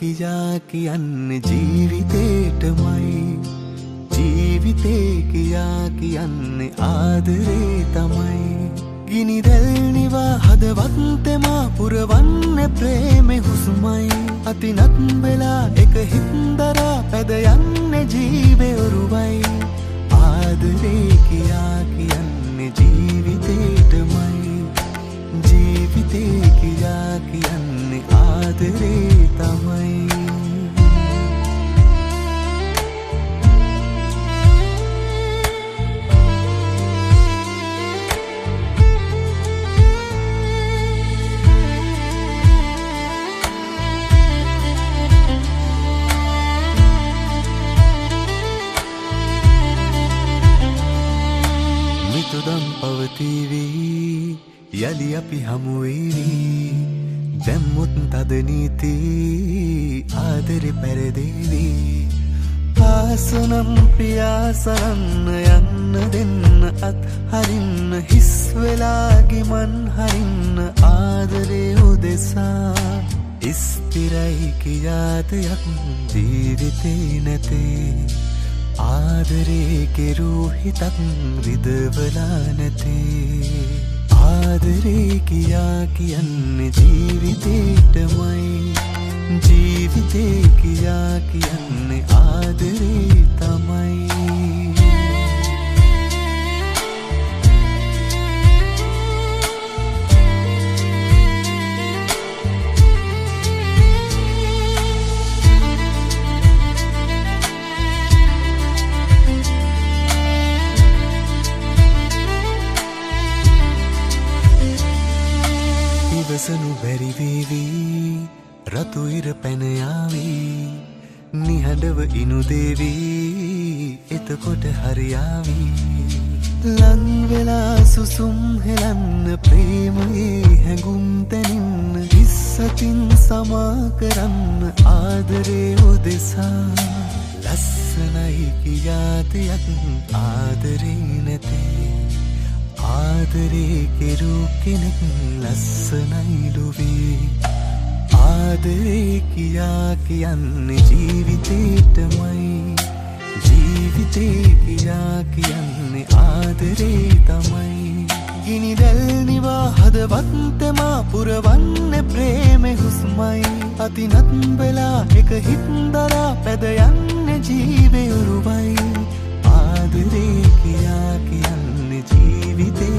කියා කියන්නේ ජීවිතේටමයි ජීවිතේ කියා කියන්නේ ආදරේ තමයි ගිනි දැල් නිවා හදවතෙමා පුරවන්නේ ප්‍රේමේ හුස්මයි අතිනත් වෙලා එක හින්දරා පැද යන්නේ ජීවේ ඔරුවයි ආදරේ කියා කියන්නේ ජීවිතේටමයි ජීවිතේ කියා කියන්නේ ආදරේ තමයි මිතුදම් පවතිවි යලි අපි හමුවෙවි දැම්මුත් තද නීති ආදරේ පෙරදෙවි ආසනම් පියාසරන්න යන්න දෙන්න අත් හරින්න හිස් වෙලාගේ මන් හරින්න ආදරේ උදෙසා ස්ථිරයි කියාදයක් ජීවිතේ නැතේ ආදරේ කෙරූ හිතක් රිදවලා නැතේ ආදරේ කියා කියන්නේ ජීවිතේටමයි ජීවිතේ කියා කියන්නේ ආදරේ තමයි ඉවසනු බැරි වේවි රතු ඉර පැන යාවි නිහඬව ඉනු දෙවි එතකොට හරියාවි ලං වෙලා සුසුම් හෙලන්න ප්‍රේමයේ හැඟුම් තැනින්න හිස්සතින් සමා කරන්න ආදරේ උදෙසා ලස්සනයි කියාතයක් ආදරේ නැතේ ආදරේ කෙරූ කෙනෙක් ලස්සනයි ලොවේ ආදරේ කියා කියන්නේ ජීවිතේටමයි ජීවිතේ කියා කියන්නේ ආදරේ තමයි ගිනි දැල් නිවා හදවතෙමා පුරවන්නේ ප්‍රේමේ හුස්මයි අතිනත් වෙලා එක හින්දරා පැද යන්නේ ජීවේ උරුවයි ආදරේ කියා කියන්නේ ජීවිතේ